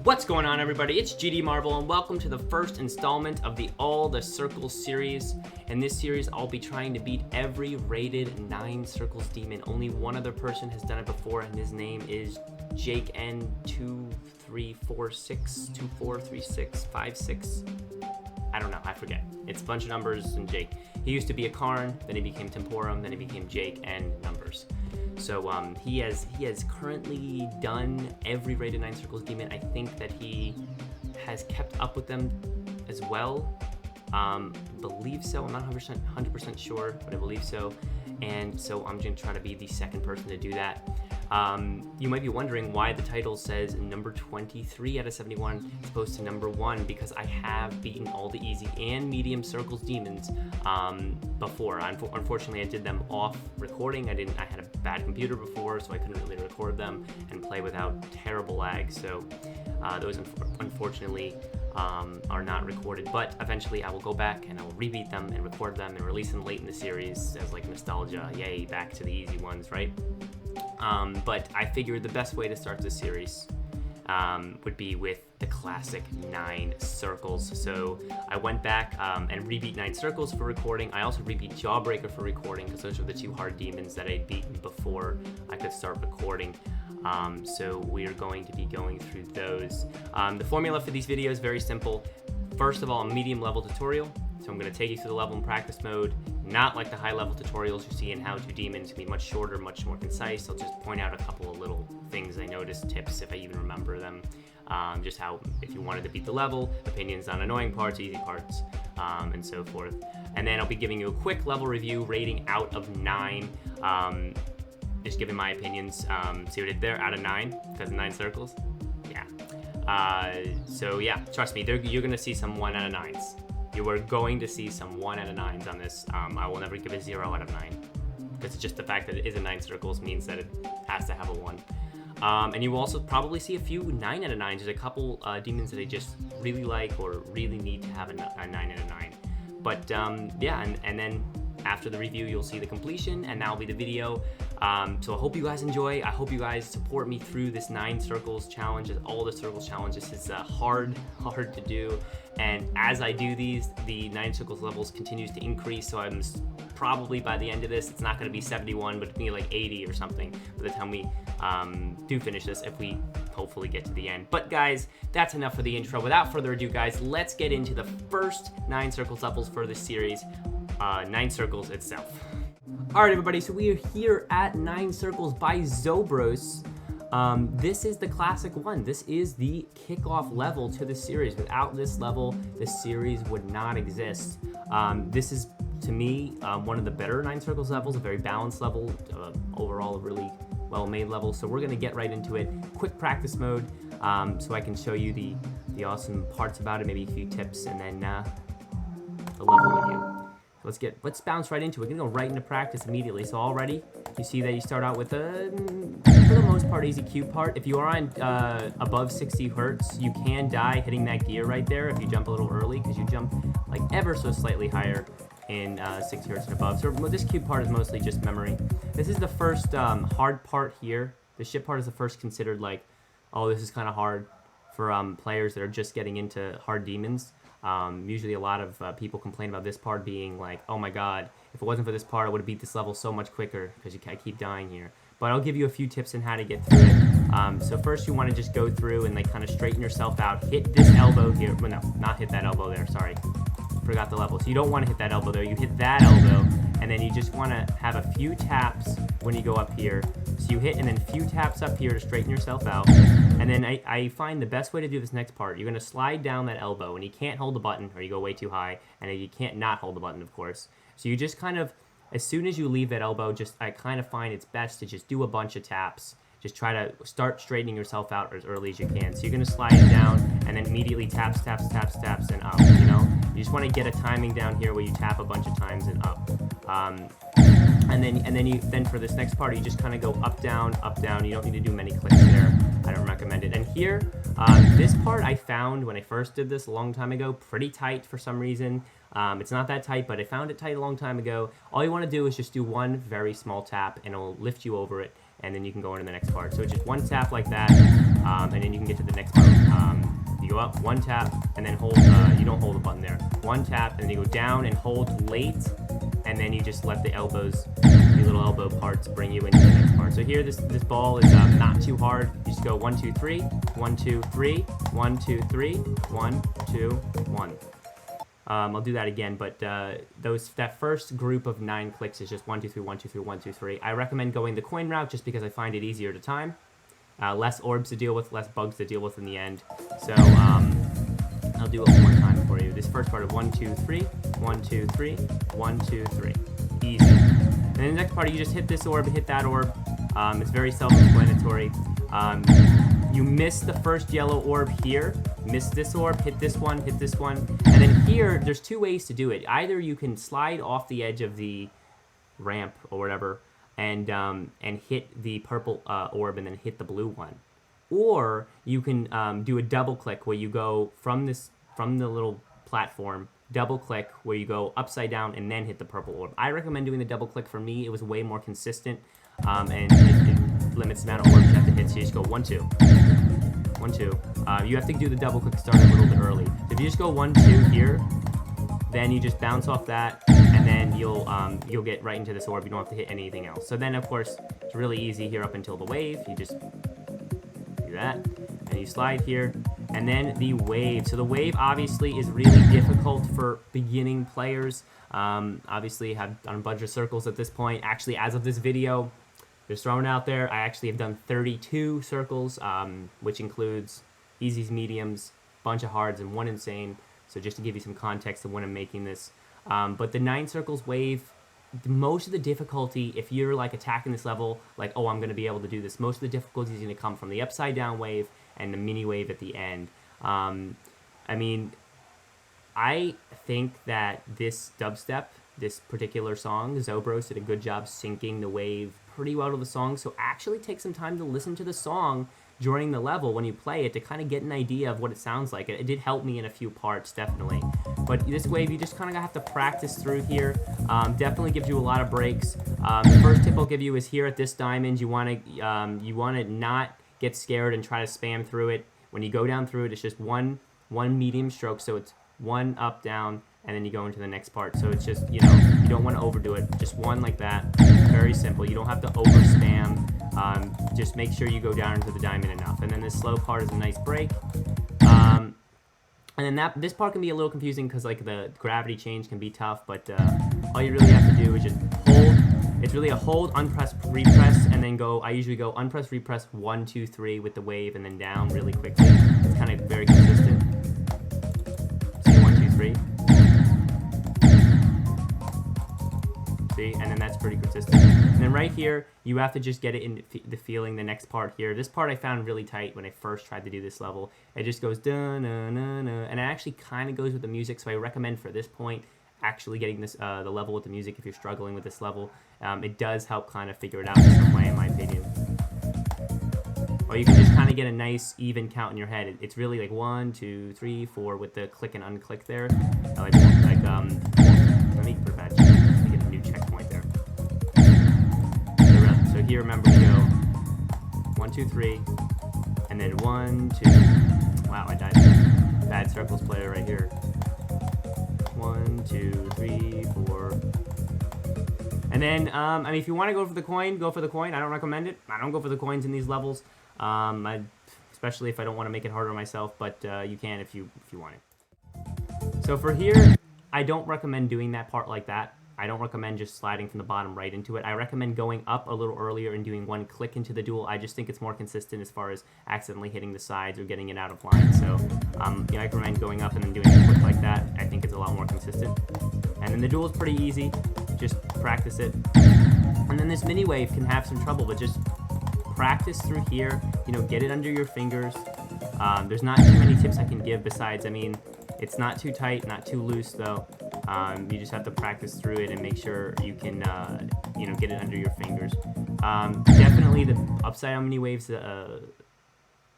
What's going on, everybody? It's GD Marvel, and welcome to the first installment of the All the Circles series. In this series, I'll be trying to beat every rated 9 Circles demon. Only one other person has done it before, and his name is Jake N2346243656. I don't know, I forget. It's a bunch of numbers and Jake. He used to be a Karn, then he became Temporum, then he became Jake and numbers. So he has currently done every rated 9 Circles demon. I think that he has kept up with them as well. Believe so. I'm not 100% sure, but I believe so. And so I'm going to try to be the second person to do that. You might be wondering why the title says number 23 out of 71 as opposed to number 1, because I have beaten all the easy and medium Circles demons before. Unfortunately, I did them off recording. I had a bad computer before, so I couldn't really record them and play without terrible lag. So those unfortunately are not recorded, but eventually I will go back and I will rebeat them and record them and release them late in the series as like nostalgia. Yay, back to the easy ones, right? But I figured the best way to start this series would be with the classic 9 Circles. So I went back and rebeat 9 Circles for recording. I also rebeat Jawbreaker for recording because those are the 2 hard demons that I'd beaten before I could start recording. So we're going to be going through those. The formula for these videos is very simple. First of all, a medium level tutorial. So I'm going to take you through the level in practice mode, not like the high level tutorials you see in How To Demon. It's going to be much shorter, much more concise. I'll just point out a couple of little things I noticed, tips if I even remember them. Just how, if you wanted to beat the level, opinions on annoying parts, easy parts, and so forth. And then I'll be giving you a quick level review rating out of 9. Just giving my opinions. See what I did there? Out of 9, because of 9 Circles? Yeah. So yeah, trust me, you're going to see some 1 out of 9s. You are going to see some 1 out of 9s on this. I will never give a 0 out of 9. Because just the fact that it is a 9 Circles means that it has to have a 1. And you will also probably see a few 9 out of 9s. There's a couple demons that I just really like or really need to have a 9 out of 9. But yeah, and then after the review, you'll see the completion, and that'll be the video. So I hope you guys enjoy. I hope you guys support me through this 9 Circles challenge. All the Circles challenges is hard to do. And as I do these, the 9 Circles levels continues to increase. So I'm probably by the end of this, it's not going to be 71, but it'll be like 80 or something by the time we do finish this, if we hopefully get to the end. But guys, that's enough for the intro. Without further ado, guys, let's get into the first 9 Circles levels for this series, 9 Circles itself. Alright everybody, so we are here at 9 Circles by Zobros. This is the classic one. This is the kickoff level to the series. Without this level, the series would not exist. This is, to me, one of the better 9 Circles levels, a very balanced level, overall a really well-made level. So we're going to get right into it. Quick practice mode, so I can show you the awesome parts about it, maybe a few tips, and then the level review. Let's bounce right into it. We're gonna go right into practice immediately. So already, you see that you start out with a, for the most part, easy Q part. If you are on above 60 hertz, you can die hitting that gear right there if you jump a little early, because you jump like ever so slightly higher in 60 hertz and above. So this Q part is mostly just memory. This is the first hard part here. The ship part is the first considered like, oh, this is kind of hard for players that are just getting into hard demons. Usually a lot of people complain about this part being like, oh my god, if it wasn't for this part, I would have beat this level so much quicker because I keep dying here. But I'll give you a few tips on how to get through it. So first you want to just go through and like kind of straighten yourself out. Hit this elbow here. Well, no, not hit that elbow there, sorry. Forgot the level. So you don't want to hit that elbow there. You hit that elbow, and then you just want to have a few taps when you go up here. So you hit and then a few taps up here to straighten yourself out. And then I find the best way to do this next part, you're going to slide down that elbow, and you can't hold the button or you go way too high, and then you can't not hold the button, of course. So you just kind of, as soon as you leave that elbow, I kind of find it's best to just do a bunch of taps. Just try to start straightening yourself out as early as you can. So you're going to slide it down and then immediately taps, and up, you know? You just want to get a timing down here where you tap a bunch of times and up. And then for this next part, you just kind of go up, down. You don't need to do many clicks there. I don't recommend it. And here, this part I found when I first did this a long time ago, pretty tight for some reason. It's not that tight, but I found it tight a long time ago. All you want to do is just do one very small tap, and it'll lift you over it, and then you can go into the next part. So it's just one tap like that, and then you can get to the next part You go up, one tap, and then hold, you don't hold the button there. One tap, and then you go down and hold late, and then you just let the elbows, the little elbow parts, bring you into the next part. So here, this ball is not too hard. You just go 1, 2, 3, 1, 2, 3, 1, 2, 3, 1, 2, 1. I'll do that again, but that first group of 9 clicks is just 1, 2, 3, 1, 2, 3, 1, 2, 3. I recommend going the coin route just because I find it easier to time. Less orbs to deal with, less bugs to deal with in the end. So I'll do it one more time for you. This first part of 1, 2, 3, 1, 2, 3, 1, 2, 3. Easy. And then the next part, you just hit this orb, hit that orb. It's very self-explanatory. You miss the first yellow orb here, miss this orb, hit this one, and then here, there's 2 ways to do it. Either you can slide off the edge of the ramp or whatever, and hit the purple orb and then hit the blue one. Or you can do a double click where you go from the little platform, double click where you go upside down and then hit the purple orb. I recommend doing the double click. For me, it was way more consistent, and it limits the amount of orbs you have to hit. So you just go 1, 2, 1, 2. You have to do the double click start a little bit early. If you just go 1, 2 here, then you just bounce off that, and then you'll get right into this orb. You don't have to hit anything else. So then, of course, it's really easy here up until the wave. You just do that, and you slide here, and then the wave. So the wave obviously is really difficult for beginning players. Obviously, have done a bunch of circles at this point. Actually, as of this video, just throwing out there, I actually have done 32 circles, which includes easies, mediums, bunch of hards, and 1 insane. So just to give you some context of when I'm making this. But the 9 circles wave, most of the difficulty, if you're like attacking this level, like, oh, I'm going to be able to do this, most of the difficulty is going to come from the upside down wave and the mini wave at the end. I mean, I think that this dubstep, this particular song, Zobros did a good job syncing the wave pretty well to the song. So actually take some time to listen to the song during the level when you play it to kind of get an idea of what it sounds like. It did help me in a few parts, definitely. But this wave, you just kind of have to practice through here. Definitely gives you a lot of breaks. The first tip I'll give you is here at this diamond, you want to not get scared and try to spam through it. When you go down through it, it's just one medium stroke, so it's 1 up, down, and then you go into the next part. So it's just, you don't want to overdo it. Just 1 like that. Very simple. You don't have to over spam. Just make sure you go down into the diamond enough. And then this slow part is a nice break. And then this part can be a little confusing because like the gravity change can be tough, but all you really have to do is just hold. It's really a hold, unpress, repress, and then go. I usually go unpress, repress, 1, 2, 3 with the wave, and then down really quickly. It's kind of very consistent. See, 1, 2, 3. See, and then that's pretty consistent. And then right here, you have to just get it in the feeling. The next part here, this part I found really tight when I first tried to do this level. It just goes da na na na, and it actually kind of goes with the music. So I recommend for this point actually getting this the level with the music if you're struggling with this level. It does help kind of figure it out in some way, in my opinion. Or you can just kind of get a nice even count in your head. It's really like 1, 2, 3, 4 with the click and unclick there. Let me put that. Let me get a new checkpoint there. So here, remember to go 1, 2, 3, and then 1, 2. Wow, I died. Bad circles player right here. 1, 2, 3, 4. And then, I mean, if you want to go for the coin, go for the coin. I don't recommend it. I don't go for the coins in these levels, especially if I don't want to make it harder on myself. But you can if you want it. So for here, I don't recommend doing that part like that. I don't recommend just sliding from the bottom right into it. I recommend going up a little earlier and doing 1 click into the duel. I just think it's more consistent as far as accidentally hitting the sides or getting it out of line. So I recommend going up and then doing a click like that. I think it's a lot more consistent. And then the duel is pretty easy. Just practice it. And then this mini wave can have some trouble, but just practice through here. Get it under your fingers. There's not too many tips I can give besides, I mean, it's not too tight, not too loose though. You just have to practice through it and make sure you can, get it under your fingers. Definitely the upside down mini waves,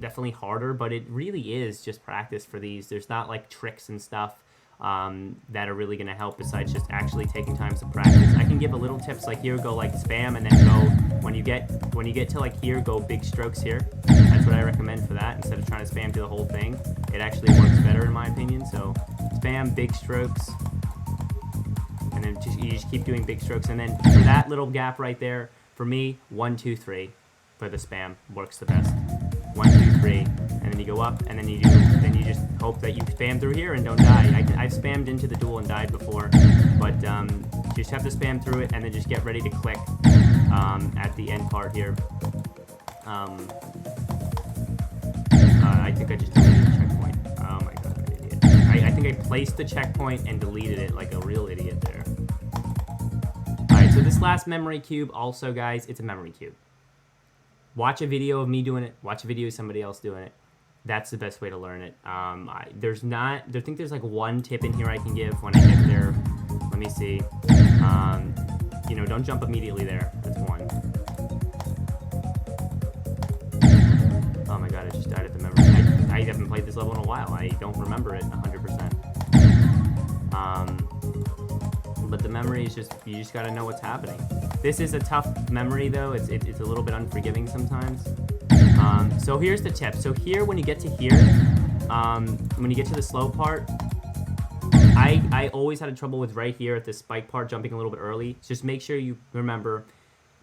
definitely harder, but it really is just practice for these. There's not like tricks and stuff that are really going to help besides just actually taking time to practice. I can give a little tips like here, go like spam and then go when you get to like here, go big strokes here. That's what I recommend for that. Instead of trying to spam through the whole thing, it actually works better in my opinion. So spam big strokes, and then you just keep doing big strokes. And then for that little gap right there, for me, 1, 2, 3 for the spam works the best. 1, 2, 3, and then you go up, and then you just hope that you spam through here and don't die. I've spammed into the duel and died before, but you just have to spam through it, and then just get ready to click at the end part here. I think I just deleted the checkpoint. Oh my god, I'm an idiot. I think I placed the checkpoint and deleted it like a real idiot there. Alright, so this last memory cube, also guys, it's a memory cube. Watch a video of me doing it. Watch a video of somebody else doing it. That's the best way to learn it. I think there's like one tip in here I can give when I get there. Let me see. You know, don't jump immediately there. That's one. Oh my god, I just died at the memory. I haven't played this level in a while. I don't remember it 100%. But the memory is just, you just gotta know what's happening. This is a tough memory though. It's a little bit unforgiving sometimes. So here's the tip. So here, when you get to here, when you get to the slow part, I always had trouble with right here at this spike part, jumping a little bit early. Just make sure you remember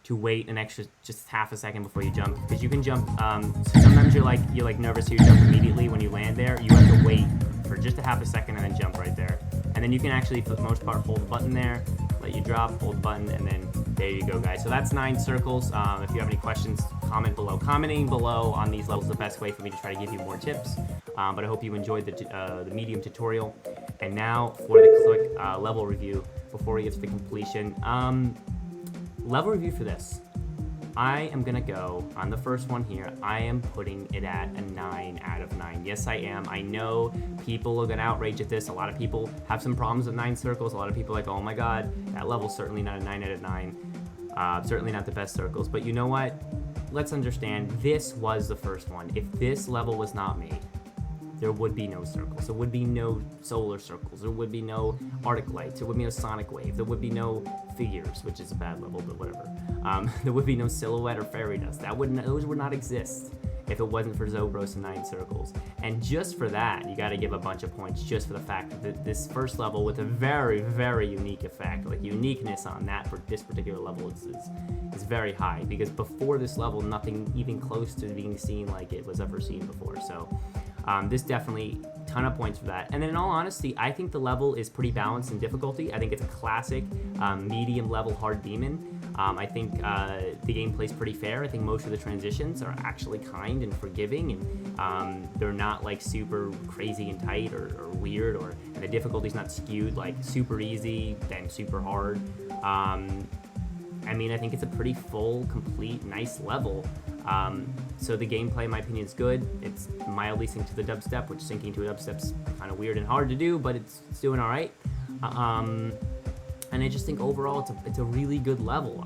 to wait an extra, just half a second before you jump, because you can jump, so sometimes you're like nervous, so you jump immediately when you land there. You have to wait for just a half a second and then jump right there. And then you can actually, for the most part, hold the button there, let you drop, hold the button, and then there you go, guys. So that's 9 circles. If you have any questions, comment below. Commenting below on these levels is the best way for me to try to give you more tips. But I hope you enjoyed the medium tutorial. And now for the quick level review before we get to the completion. Level review for this. I am gonna go on the first one here. I am putting it at a 9 out of 9. Yes, I am. I know people are gonna outrage at this. A lot of people have some problems with 9 circles. A lot of people are like, oh my god, that level's certainly not a 9 out of 9. Certainly not the best circles. But you know what? Let's understand, this was the first one. If this level was not made, there would be no circles. There would be no solar circles. There would be no Arctic lights. There would be no sonic wave. There would be no figures, which is a bad level, but whatever. There would be no silhouette or fairy dust. Those would not exist if it wasn't for Zobros and 9 circles. And just for that, you got to give a bunch of points just for the fact that this first level with a very, very unique effect, like uniqueness on that for this particular level is very high, because before this level, nothing even close to being seen like it was ever seen before. So this definitely ton of points for that. And then in all honesty, I think the level is pretty balanced in difficulty. I think it's a classic medium level hard demon. I think the gameplay's pretty fair. I think most of the transitions are actually kind and forgiving, and they're not like super crazy and tight or weird, and the difficulty's not skewed like super easy then super hard. I mean, I think it's a pretty full, complete, nice level. So the gameplay, in my opinion, is good. It's mildly synced to the dubstep, which syncing to a dubstep's kind of weird and hard to do, but it's doing all right. And I just think overall it's a really good level.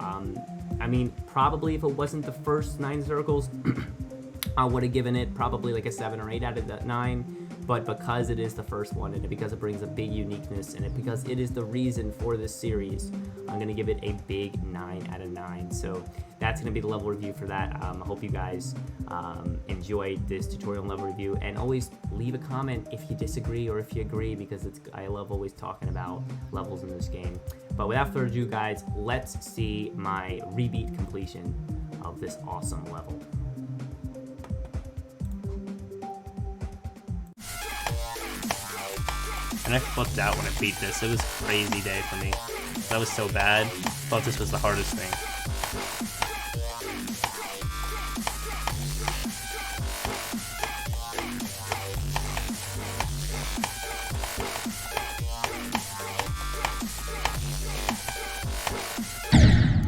I mean, probably if it wasn't the first 9 circles, I would have given it probably like a 7 or 8 out of that 9. But because it is the first one, and because it brings a big uniqueness, and because it is the reason for this series, I'm going to give it a big 9 out of 9. So that's going to be the level review for that. I hope you guys enjoyed this tutorial and level review. And always leave a comment if you disagree or if you agree, because I love always talking about levels in this game. But without further ado, guys, let's see my rebeat completion of this awesome level. And I flipped out when I beat this. It was a crazy day for me. That was so bad. I thought this was the hardest thing.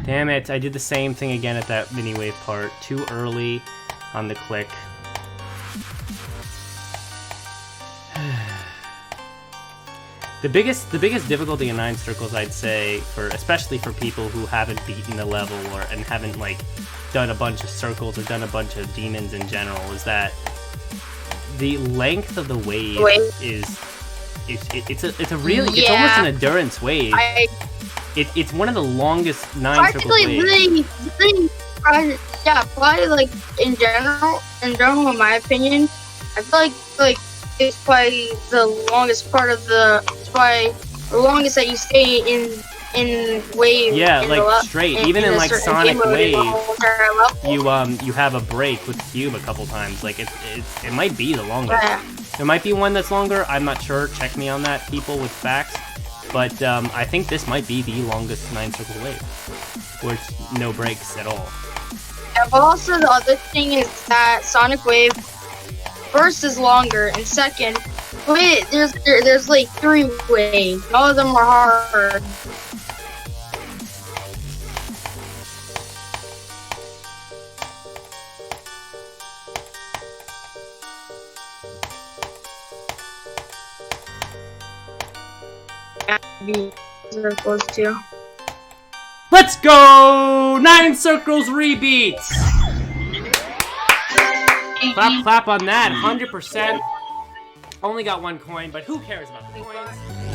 Damn it, I did the same thing again at that mini wave part. Too early on the click. The biggest difficulty in 9 circles, I'd say, especially for people who haven't beaten the level and haven't like done a bunch of circles or done a bunch of demons in general, is that the length of the wave it's almost an endurance wave. It's one of the longest 9 circle waves. Really probably like in general, in my opinion, I feel like it's probably the longest part of it's probably the longest that you stay in wave. Yeah, like straight. Even in like Sonic Wave, you have a break with Cube a couple times. Like it might be the longest. Yeah. There might be one that's longer. I'm not sure. Check me on that, people with facts. But I think this might be the longest 9-circle wave, where it's no breaks at all. Yeah, but also the other thing is that Sonic Wave first is longer, and second, there's like 3 waves. All of them are hard. Circles too. Let's go! 9 circles rebeats! Clap on that, 100%. Only got 1 coin, but who cares about the coins?